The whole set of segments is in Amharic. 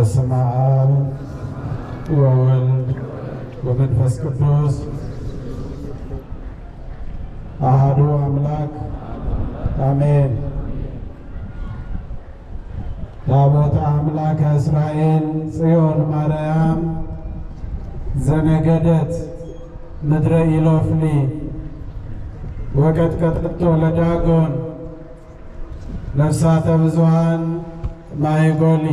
በስመ አብ ወወልድ ወመንፈስ ቅዱስ አሐዱ አምላክ አሜን። ታቦተ አምላከ እስራኤል ጽዮን ማርያም ዘነገደት ምድረ ኢሎፍሊ ወቀጥቀጥቶ ለዳጎን ነፍሳተ ብዙኃን ማይጎሊ።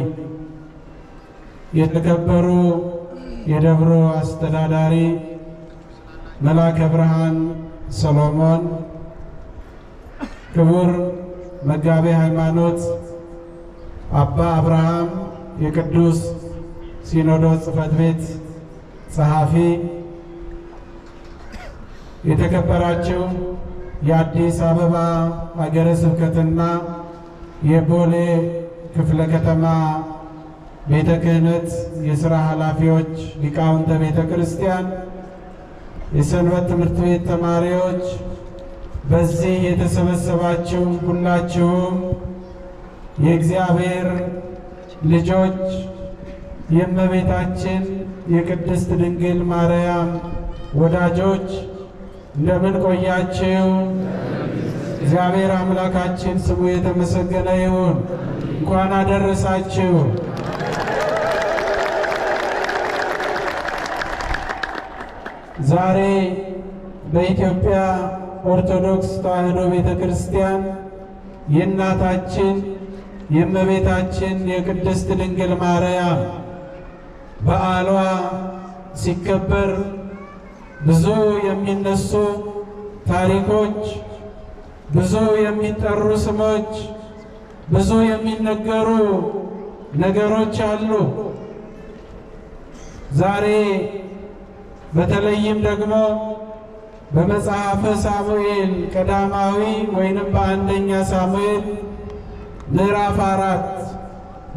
የተከበሩ የደብሮ አስተዳዳሪ መልአከ ብርሃን ሰሎሞን፣ ክቡር መጋቤ ሃይማኖት አባ አብርሃም የቅዱስ ሲኖዶስ ጽሕፈት ቤት ጸሐፊ፣ የተከበራችሁ የአዲስ አበባ ሀገረ ስብከትና የቦሌ ክፍለ ከተማ ቤተ ክህነት የሥራ ኃላፊዎች፣ ሊቃውንተ ቤተ ክርስቲያን፣ የሰንበት ትምህርት ቤት ተማሪዎች፣ በዚህ የተሰበሰባችሁ ሁላችሁም የእግዚአብሔር ልጆች፣ የእመቤታችን የቅድስት ድንግል ማርያም ወዳጆች እንደምን ቆያችሁ? እግዚአብሔር አምላካችን ስሙ የተመሰገነ ይሁን። እንኳን አደረሳችሁ። ዛሬ በኢትዮጵያ ኦርቶዶክስ ተዋሕዶ ቤተ ክርስቲያን የእናታችን የእመቤታችን የቅድስት ድንግል ማርያም በዓሏ ሲከበር ብዙ የሚነሱ ታሪኮች፣ ብዙ የሚጠሩ ስሞች፣ ብዙ የሚነገሩ ነገሮች አሉ። ዛሬ በተለይም ደግሞ በመጽሐፈ ሳሙኤል ቀዳማዊ ወይንም በአንደኛ ሳሙኤል ምዕራፍ 4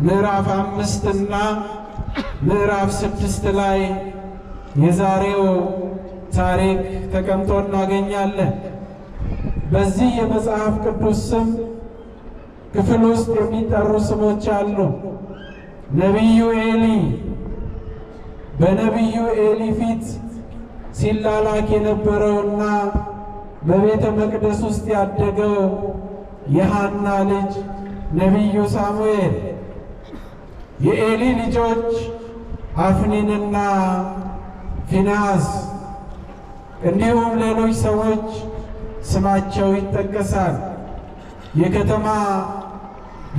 ምዕራፍ 5 እና ምዕራፍ 6 ላይ የዛሬው ታሪክ ተቀምጦ እናገኛለን። በዚህ የመጽሐፍ ቅዱስ ስም ክፍል ውስጥ የሚጠሩ ስሞች አሉ። ነቢዩ ኤሊ፣ በነቢዩ ኤሊ ፊት ሲላላክ የነበረውና በቤተ መቅደስ ውስጥ ያደገው የሐና ልጅ ነቢዩ ሳሙኤል፣ የኤሊ ልጆች አፍኒንና ፊንሐስ፣ እንዲሁም ሌሎች ሰዎች ስማቸው ይጠቀሳል። የከተማ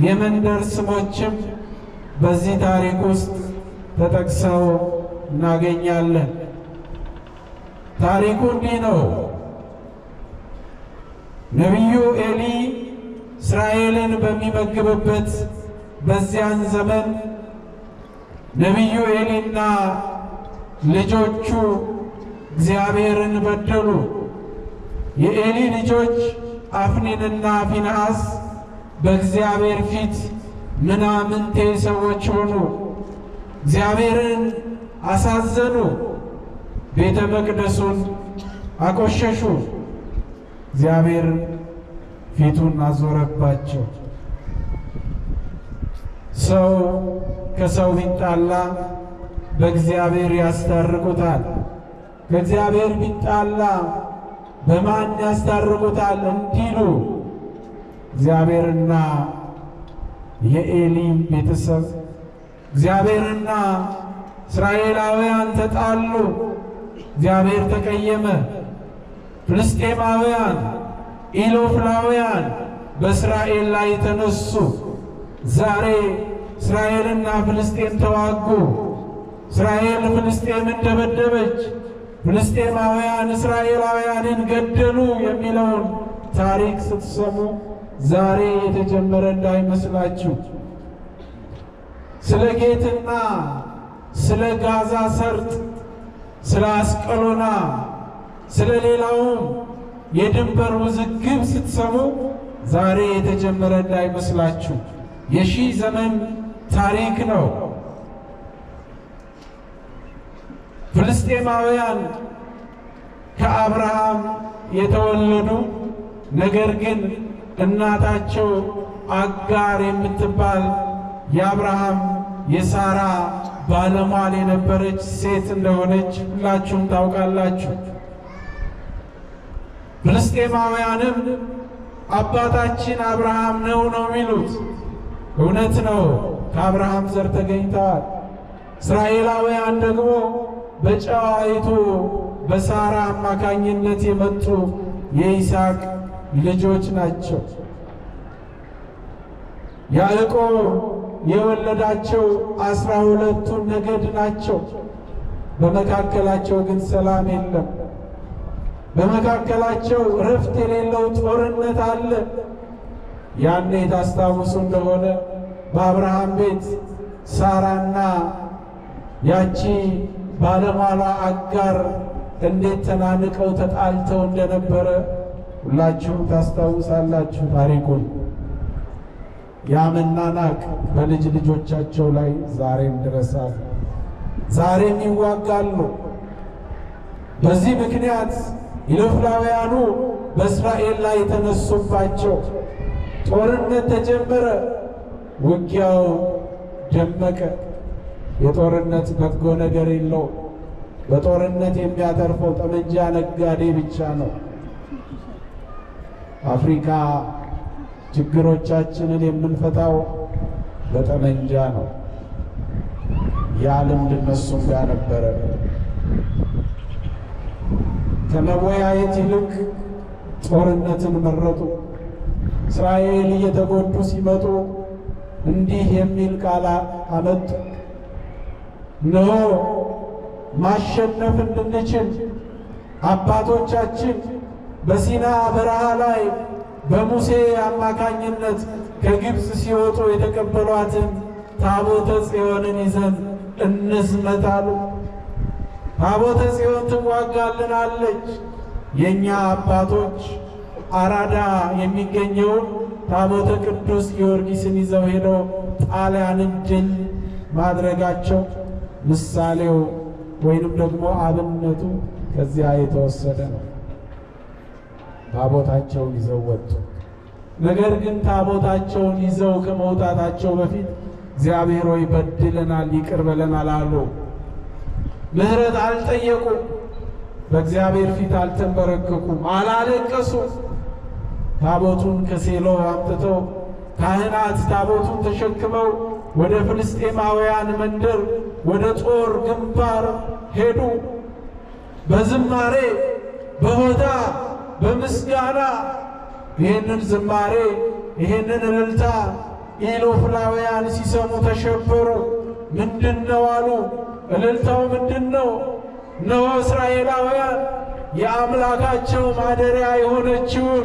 የመንደር ስሞችም በዚህ ታሪክ ውስጥ ተጠቅሰው እናገኛለን። ታሪኩ እንዲህ ነው። ነቢዩ ኤሊ እስራኤልን በሚመግብበት በዚያን ዘመን ነቢዩ ኤሊና ልጆቹ እግዚአብሔርን በደሉ። የኤሊ ልጆች አፍኒንና ፊንሐስ በእግዚአብሔር ፊት ምናምንቴ ሰዎች ሆኑ። እግዚአብሔርን አሳዘኑ። ቤተ መቅደሱን አቆሸሹ። እግዚአብሔር ፊቱን አዞረባቸው። ሰው ከሰው ቢጣላ በእግዚአብሔር ያስታርቁታል፣ ከእግዚአብሔር ቢጣላ በማን ያስታርቁታል እንዲሉ እግዚአብሔርና የኤሊ ቤተሰብ፣ እግዚአብሔርና እስራኤላውያን ተጣሉ። እግዚአብሔር ተቀየመ። ፍልስጤማውያን ኢሎፍላውያን በእስራኤል ላይ ተነሱ። ዛሬ እስራኤልና ፍልስጤም ተዋጉ። እስራኤል ፍልስጤምን ደበደበች፣ ፍልስጤማውያን እስራኤላውያንን ገደሉ የሚለውን ታሪክ ስትሰሙ ዛሬ የተጀመረ እንዳይመስላችሁ። ስለ ጌትና ስለ ጋዛ ሰርጥ፣ ስለ አስቀሎና፣ ስለ ሌላውም የድንበር ውዝግብ ስትሰሙ ዛሬ የተጀመረ እንዳይመስላችሁ። የሺህ ዘመን ታሪክ ነው። ፍልስጤማውያን ከአብርሃም የተወለዱ ነገር ግን እናታቸው አጋር የምትባል የአብርሃም የሳራ ባለሟል የነበረች ሴት እንደሆነች ሁላችሁም ታውቃላችሁ። ፍልስጤማውያንም አባታችን አብርሃም ነው የሚሉት። እውነት ነው፣ ከአብርሃም ዘር ተገኝተዋል። እስራኤላውያን ደግሞ በጨዋይቱ በሳራ አማካኝነት የመጡ የይስሐቅ ልጆች ናቸው። ያዕቆብ የወለዳቸው 12ቱ ነገድ ናቸው። በመካከላቸው ግን ሰላም የለም። በመካከላቸው እረፍት የሌለው ጦርነት አለ። ያኔ ታስታውሱ እንደሆነ በአብርሃም ቤት ሳራና ያቺ ባለሟሏ አጋር እንዴት ተናንቀው ተጣልተው እንደነበረ ሁላችሁም ታስታውሳላችሁ ታሪኩን። ያ መናናቅ በልጅ ልጆቻቸው ላይ ዛሬም ድረስ አለ። ዛሬም ይዋጋሉ። በዚህ ምክንያት ኢሎፍላውያኑ በእስራኤል ላይ የተነሱባቸው። ጦርነት ተጀመረ፣ ውጊያው ደመቀ። የጦርነት በጎ ነገር የለው። በጦርነት የሚያተርፈው ጠመንጃ ነጋዴ ብቻ ነው። አፍሪካ ችግሮቻችንን የምንፈታው በጠመንጃ ነው። ያ ልምድ እነሱም ጋር ነበረ። ከመወያየት ይልቅ ጦርነትን መረጡ። እስራኤል እየተጎዱ ሲመጡ እንዲህ የሚል ቃል አመጡ። እነሆ ማሸነፍ እንድንችል አባቶቻችን በሲና በረሃ ላይ በሙሴ አማካኝነት ከግብፅ ሲወጡ የተቀበሏትን ታቦተ ጽዮንን ይዘን እንዝመታሉ። ታቦተ ጽዮን ትዋጋልናለች። የኛ አባቶች አራዳ የሚገኘውን ታቦተ ቅዱስ ጊዮርጊስን ይዘው ሄደው ጣሊያንን ድል ማድረጋቸው ምሳሌው ወይንም ደግሞ አብነቱ ከዚያ የተወሰደ ነው። ታቦታቸውን ይዘው ወጡ። ነገር ግን ታቦታቸውን ይዘው ከመውጣታቸው በፊት እግዚአብሔር ሆይ በድለናል፣ ይቅር በለናል አሉ። ምሕረት አልጠየቁም። በእግዚአብሔር ፊት አልተንበረከኩም፣ አላለቀሱም። ታቦቱን ከሴሎ አምጥተው ካህናት ታቦቱን ተሸክመው ወደ ፍልስጤማውያን መንደር ወደ ጦር ግንባር ሄዱ። በዝማሬ በሆታ በምስጋና ይህንን ዝማሬ ይህንን እልልታ ኢሎፍላውያን ሲሰሙ ተሸበሩ። ምንድነው አሉ። እልልታው ምንድነው? እነሆ እስራኤላውያን የአምላካቸው ማደሪያ የሆነችውን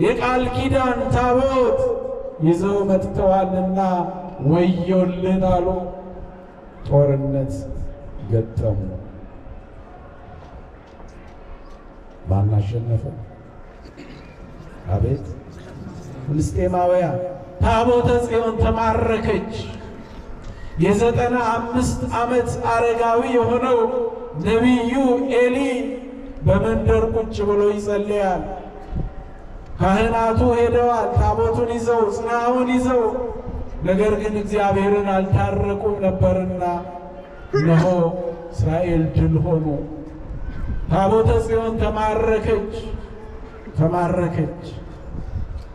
የቃል ኪዳን ታቦት ይዘው መጥተዋልና ወዮልን አሉ። ጦርነት ገጠሙ። ማን አሸነፈ? አቤት ፍልስጤማውያን። ታቦተ ጽዮን ተማረከች። የ95 ዓመት አረጋዊ የሆነው ነቢዩ ኤሊ በመንደር ቁጭ ብሎ ይጸልያል። ካህናቱ ሄደዋል ታቦቱን ይዘው ጽናውን ይዘው፣ ነገር ግን እግዚአብሔርን አልታረቁም ነበርና እነሆ እስራኤል ድል ሆኑ። ታቦተ ጽዮን ተማረከች።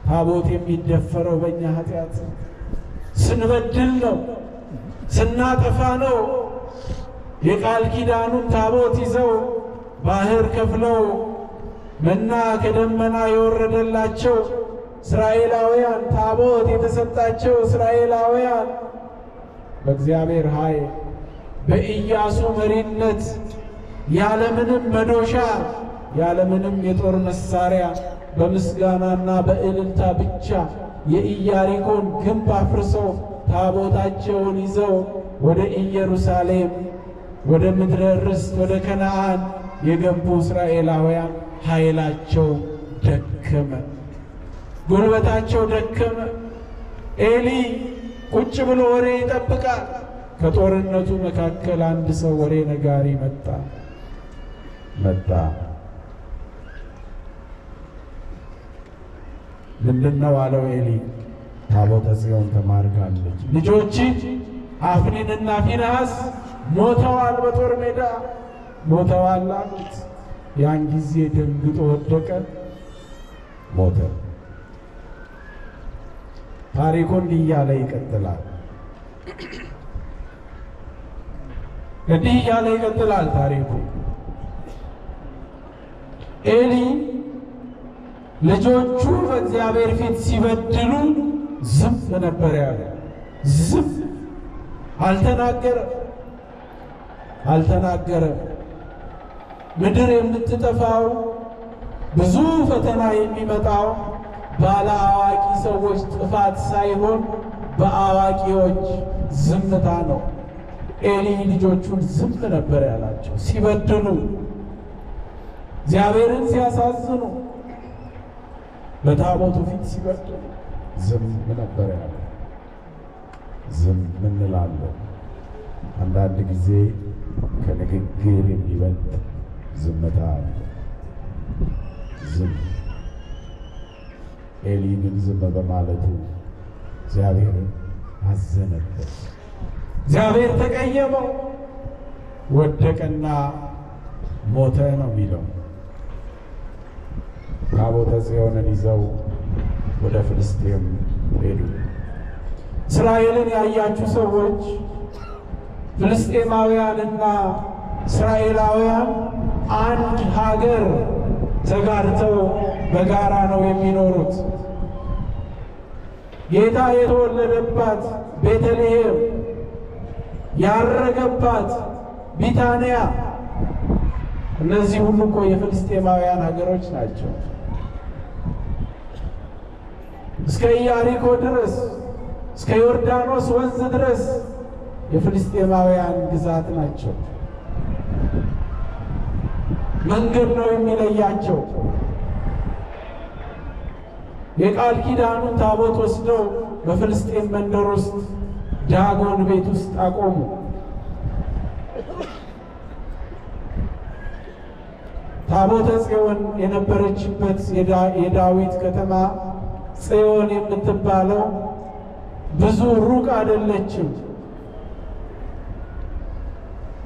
ታቦት የሚደፈረው በእኛ ኃጢአት ስንበድል ነው፣ ስናጠፋ ነው። የቃል ኪዳኑን ታቦት ይዘው ባህር ከፍለው መና ከደመና የወረደላቸው እስራኤላውያን፣ ታቦት የተሰጣቸው እስራኤላውያን በእግዚአብሔር ኃይል በኢያሱ መሪነት ያለምንም መዶሻ ያለምንም የጦር መሳሪያ በምስጋናና በእልልታ ብቻ የኢያሪኮን ግንብ አፍርሰው ታቦታቸውን ይዘው ወደ ኢየሩሳሌም ወደ ምድረ ርስት ወደ ከነዓን የገቡ እስራኤላውያን ኃይላቸው ደከመ፣ ጉልበታቸው ደከመ። ኤሊ ቁጭ ብሎ ወሬ ይጠብቃል። ከጦርነቱ መካከል አንድ ሰው ወሬ ነጋሪ መጣ። ምንድነው አለው ኤሊ። ታቦተ ጽዮን ተማርካለች። ልጆች አፍኒንና ፊንሐስ ሞተዋል፣ በጦር ሜዳ ሞተዋል አሉት። ያን ጊዜ ደንግጦ ወደቀ፣ ሞተ። ታሪኩ እንዲህ እያለ ይቀጥላል። እንዲህ እያለ ይቀጥላል ታሪኩ። ኤሊ ልጆቹ በእግዚአብሔር ፊት ሲበድሉ ዝም ነበር ያለ። ዝም አልተናገረም። ምድር የምትጠፋው ብዙ ፈተና የሚመጣው ባለ አዋቂ ሰዎች ጥፋት ሳይሆን በአዋቂዎች ዝምታ ነው። ኤሊ ልጆቹን ዝም ነበር ያላቸው ሲበድሉ፣ እግዚአብሔርን ሲያሳዝኑ፣ በታቦቱ ፊት ሲበድሉ ዝም ነበር ያለ። ዝም እንላለን። አንዳንድ ጊዜ ከንግግር የሚበልጥ ዝምታ አለ። ዝም ኤሊ ግን ዝም በማለቱ እግዚአብሔርን አዘነበት። እግዚአብሔር ተቀየመው፣ ወደቀና ሞተ ነው የሚለው። ታቦተ ጽዮንን ይዘው ወደ ፍልስጤም ሄዱ። እስራኤልን ያያችሁ ሰዎች ፍልስጤማውያንና እስራኤላውያን አንድ ሀገር ተጋርተው በጋራ ነው የሚኖሩት። ጌታ የተወለደባት ቤተልሔም፣ ያረገባት ቢታንያ፣ እነዚህ ሁሉ እኮ የፍልስጤማውያን ሀገሮች ናቸው። እስከ ኢያሪኮ ድረስ እስከ ዮርዳኖስ ወንዝ ድረስ የፍልስጤማውያን ግዛት ናቸው። መንገድ ነው የሚለያቸው። የቃል ኪዳኑን ታቦት ወስደው በፍልስጤም መንደር ውስጥ ዳጎን ቤት ውስጥ አቆሙ። ታቦተ ጽዮን የነበረችበት የዳዊት ከተማ ጽዮን የምትባለው ብዙ ሩቅ አይደለችም።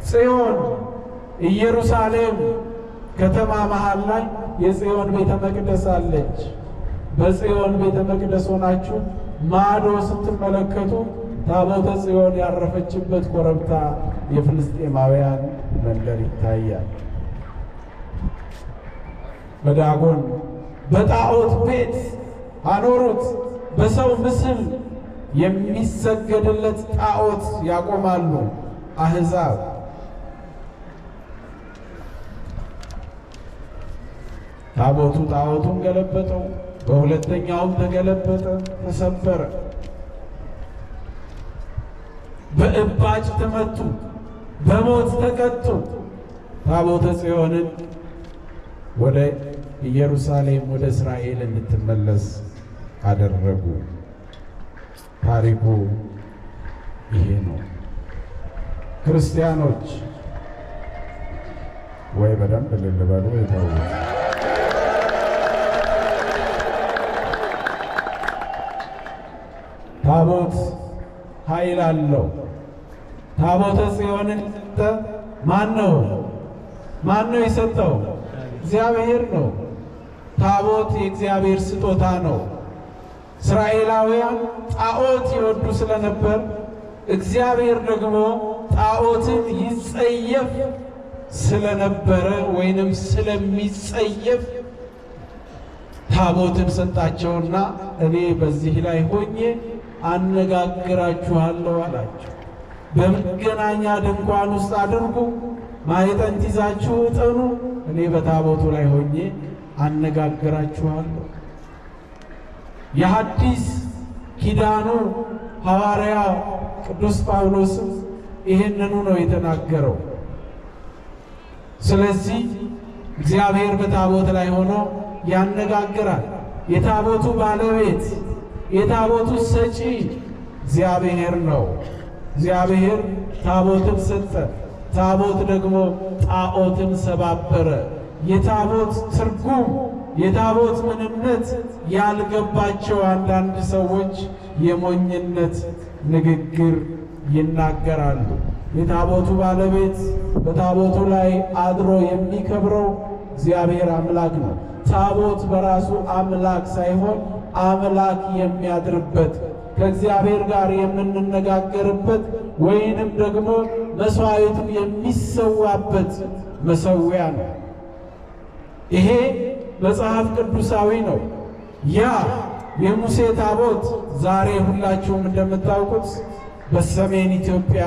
ጽዮን ኢየሩሳሌም ከተማ መሃል ላይ የጽዮን ቤተ መቅደስ አለች። በጽዮን ቤተ መቅደስ ሆናችሁ ማዶ ስትመለከቱ ታቦተ ጽዮን ያረፈችበት ኮረብታ የፍልስጤማውያን መንደር ይታያል። በዳጎን በጣዖት ቤት አኖሩት። በሰው ምስል የሚሰገድለት ጣዖት ያቆማሉ አሕዛብ። ታቦቱ ጣዖቱን ገለበጠው፣ በሁለተኛውም ተገለበጠ፣ ተሰበረ። በእባጭ ተመቱ፣ በሞት ተቀጡ። ታቦተ ጽዮንን ወደ ኢየሩሳሌም ወደ እስራኤል እንድትመለስ አደረጉ። ታሪኩ ይሄ ነው። ክርስቲያኖች ወይ በደንብ ልልበሉ የተውት ታቦት ኃይል አለው። ታቦተ ጽዮንን ማን ነው የሰጠው? እግዚአብሔር ነው። ታቦት የእግዚአብሔር ስጦታ ነው። እስራኤላውያን ጣዖት ይወዱ ስለነበር እግዚአብሔር ደግሞ ጣዖትን ይጸየፍ ስለነበረ ወይንም ስለሚጸየፍ ታቦትን ሰጣቸውና እኔ በዚህ ላይ ሆኜ አነጋግራችኋለሁ አላቸው። በመገናኛ ድንኳን ውስጥ አድርጉ፣ ማዕጠንት ይዛችሁ እጠኑ፣ እኔ በታቦቱ ላይ ሆኜ አነጋግራችኋለሁ። የሐዲስ ኪዳኑ ሐዋርያ ቅዱስ ጳውሎስም ይህንኑ ነው የተናገረው። ስለዚህ እግዚአብሔር በታቦት ላይ ሆኖ ያነጋግራል። የታቦቱ ባለቤት የታቦቱ ሰጪ እግዚአብሔር ነው። እግዚአብሔር ታቦትን ሰጠ። ታቦት ደግሞ ጣዖትን ሰባበረ። የታቦት ትርጉም የታቦት ምንነት ያልገባቸው አንዳንድ ሰዎች የሞኝነት ንግግር ይናገራሉ። የታቦቱ ባለቤት በታቦቱ ላይ አድሮ የሚከብረው እግዚአብሔር አምላክ ነው። ታቦት በራሱ አምላክ ሳይሆን አምላክ የሚያድርበት ከእግዚአብሔር ጋር የምንነጋገርበት ወይንም ደግሞ መስዋዕቱ የሚሰዋበት መሰዊያ ነው። ይሄ መጽሐፍ ቅዱሳዊ ነው። ያ የሙሴ ታቦት ዛሬ ሁላችሁም እንደምታውቁት በሰሜን ኢትዮጵያ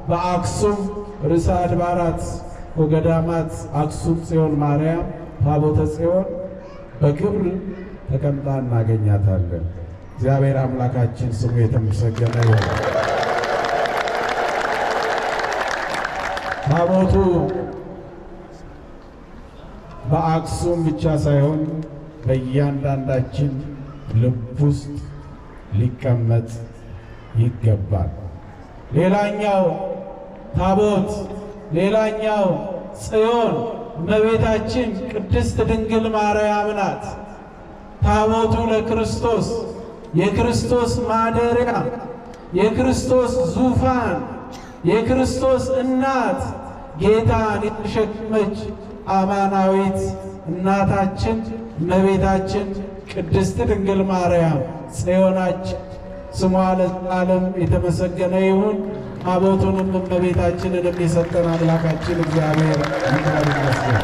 በአክሱም ርዕሰ አድባራት ወገዳማት አክሱም ጽዮን ማርያም ታቦተ ጽዮን በክብር ተቀምጣ እናገኛታለን። እግዚአብሔር አምላካችን ስሙ የተመሰገነ ይሁን። ታቦቱ በአክሱም ብቻ ሳይሆን በእያንዳንዳችን ልብ ውስጥ ሊቀመጥ ይገባል። ሌላኛው ታቦት ሌላኛው ጽዮን እመቤታችን ቅድስት ድንግል ማርያም ናት። ታቦቱ ለክርስቶስ የክርስቶስ ማደሪያ፣ የክርስቶስ ዙፋን፣ የክርስቶስ እናት ጌታን የተሸከመች አማናዊት እናታችን እመቤታችን ቅድስት ድንግል ማርያም ጽዮናችን ስሟ ለዘላለም የተመሰገነ ይሁን። ታቦቱንም እመቤታችንን የሚሰጠን አምላካችን እግዚአብሔር ይመስገን።